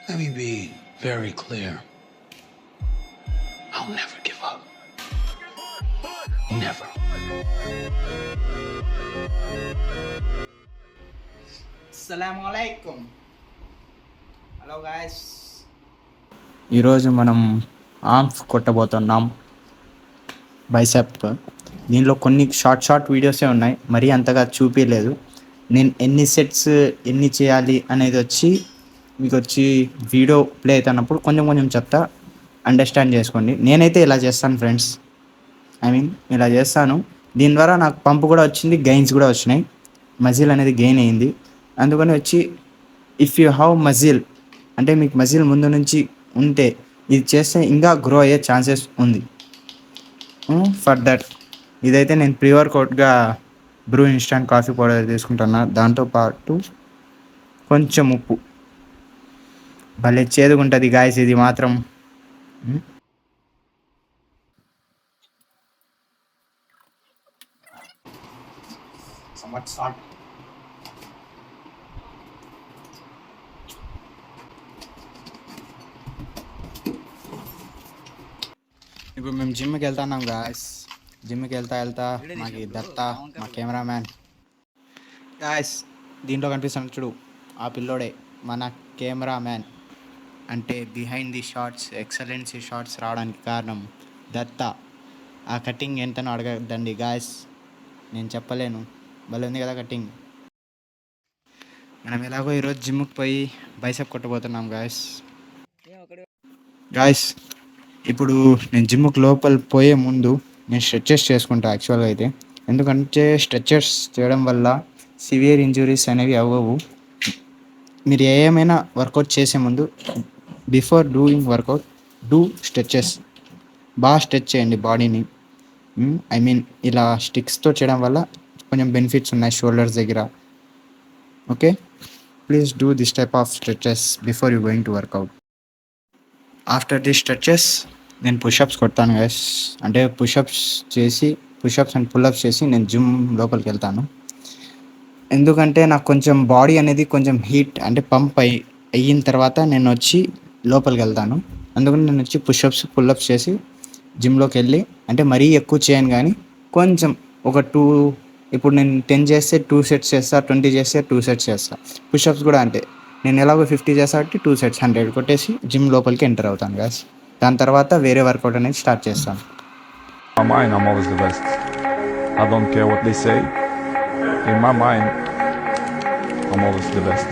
Let me be very clear. I'll never give up. Never. Assalamualaikum. Hello guys, ఈరోజు మనం arms కొట్టబోతున్నాం bicep. దీనిలో కొన్ని short వీడియోసే ఉన్నాయి, మరీ అంతగా చూపించలేదు. నేను ఎన్ని సెట్స్ ఎన్ని చేయాలి అనేది వచ్చి మీకు వచ్చి వీడియో ప్లే అవుతున్నప్పుడు కొంచెం చెప్తా, అండర్స్టాండ్ చేసుకోండి. నేనైతే ఇలా చేస్తాను ఫ్రెండ్స్, ఇలా చేస్తాను. దీని ద్వారా నాకు పంపు కూడా వచ్చింది, గెయిన్స్ కూడా వచ్చినాయి, మజిల్ అనేది గెయిన్ అయింది. అందుకని వచ్చి ఇఫ్ యూ హ్యావ్ మజిల్ అంటే మీకు మజిల్ ముందు నుంచి ఉంటే ఇది చేస్తే ఇంకా గ్రో అయ్యే ఛాన్సెస్ ఉంది. ఫర్ దట్ ఇదైతే నేను ప్రీ వర్కౌట్గా బ్రూ ఇన్స్టాంట్ కాఫీ పౌడర్ తీసుకుంటున్నా. దాంతోపాటు కొంచెం ఉప్పు. భలే చేదుగుంటుంది గాయస్ ఇది మాత్రం. సాల్ట్. ఇప్పుడు మేము జిమ్కి వెళ్తున్నాం గాయస్. జిమ్కి వెళ్తా మాకు దత్త మా కెమెరామ్యాన్ గాయస్ దీంట్లో కనిపిస్తాను చూడు, ఆ పిల్లోడే మన కెమెరామ్యాన్. అంటే behind the shots, excellency shots రావడానికి కారణం దత్త. ఆ కటింగ్ ఎంతనో అడగద్దండి గాయస్, నేను చెప్పలేను. భలే ఉంది కదా కటింగ్. మనం ఎలాగో ఈరోజు జిమ్కి పోయి బైసెప్ కొట్టబోతున్నాం గాయస్. ఇప్పుడు నేను జిమ్కి లోపల పోయే ముందు నేను స్ట్రెచెస్ చేసుకుంటా యాక్చువల్గా అయితే. ఎందుకంటే స్ట్రెచెస్ చేయడం వల్ల సివియర్ ఇంజురీస్ అనేవి అవ్వవు. మీరు ఏమైనా వర్కౌట్ చేసే ముందు before doing workout do stretches. బాగా స్ట్రెచ్ చేయండి బాడీని. ఇలా స్టిక్స్తో చేయడం వల్ల కొంచెం బెనిఫిట్స్ ఉన్నాయి షోల్డర్స్ దగ్గర. Okay, please do this type of stretches before you going to workout. After the stretches నేను పుషప్స్ కొడతాను గైస్. అంటే పుషప్స్ అండ్ పుల్అప్స్ చేసి నేను జిమ్ లోపలికి వెళ్తాను. ఎందుకంటే నాకు కొంచెం బాడీ అనేది కొంచెం హీట్ అంటే పంప్ అయిన తర్వాత నేను వచ్చి లోపలికి వెళ్తాను. అందుకని నేను వచ్చి పుల్అప్స్ చేసి జిమ్లోకి వెళ్ళి, అంటే మరీ ఎక్కువ చేయను కానీ కొంచెం ఒక 2, ఇప్పుడు నేను 10 చేస్తే 2 సెట్స్ చేస్తా, 20 చేస్తే 2 సెట్స్ చేస్తా. పుషప్స్ కూడా అంటే నేను ఎలాగో 50 చేస్తా కాబట్టి 2 సెట్స్ 100 కొట్టేసి జిమ్ లోపలికి ఎంటర్ అవుతాను గాయస్. దాని తర్వాత వేరే వర్కౌట్ అనేది స్టార్ట్ చేస్తాను. In my mind, I'm always the best. I don't care what they say. In my mind, I'm always the best.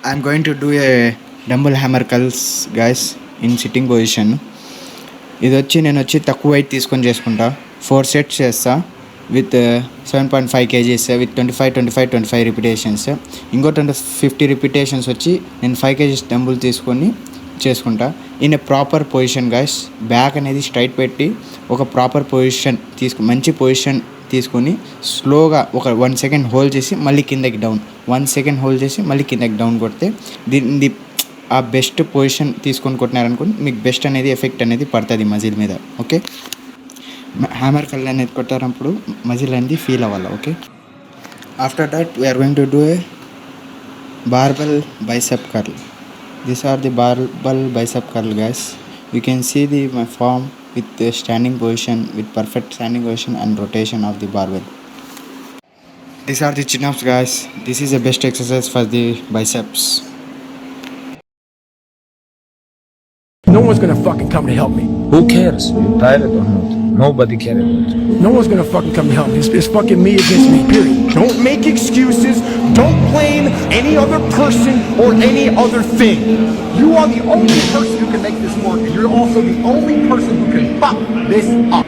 I'm going to do a dumbbell hammer curls guys in sitting position. ఇది వచ్చి నేను వచ్చి తక్కువ wait తీసుకొని చేసుకుంటా. 4 sets చేస్తా with 7.5 kgs with 25 repetitions. ఇంకో 50 repetitions వచ్చి నేను 5 kgs డంబుల్ తీసుకొని చేసుకుంటా. In a proper position guys. Back అనేది స్ట్రైట్ పెట్టి ఒక ప్రాపర్ పొజిషన్ మంచి పొజిషన్ తీసుకొని స్లోగా ఒక 1 సెకండ్ హోల్డ్ చేసి మళ్ళీ కిందకి డౌన్, 1 సెకండ్ హోల్డ్ చేసి మళ్ళీ కిందకి డౌన్ కొడితే దీన్ని ఆ బెస్ట్ పొజిషన్ తీసుకొని కొట్టినారనుకోండి మీకు బెస్ట్ అనేది ఎఫెక్ట్ అనేది పడుతుంది మజిల్ మీద. ఓకే, హ్యామర్ కర్ల్ అనేది కొట్టారప్పుడు మజిల్ అనేది ఫీల్ అవ్వాలి. Okay, after that we're going to do a barbell bicep curl. These are the barbell bicep curl guys. You can see my form with the standing position, with perfect standing position and rotation of the barbell. These are the chin-ups guys. This is the best exercise for the biceps. No one's gonna fucking come to help me. Who cares? You're tired or not? Nobody cares about you. No one's gonna fucking come to help me. It's fucking me against me, period. Don't make excuses. Don't blame any other person or any other thing. You are the only person who can make this work, and you're also the only person who can fuck this up.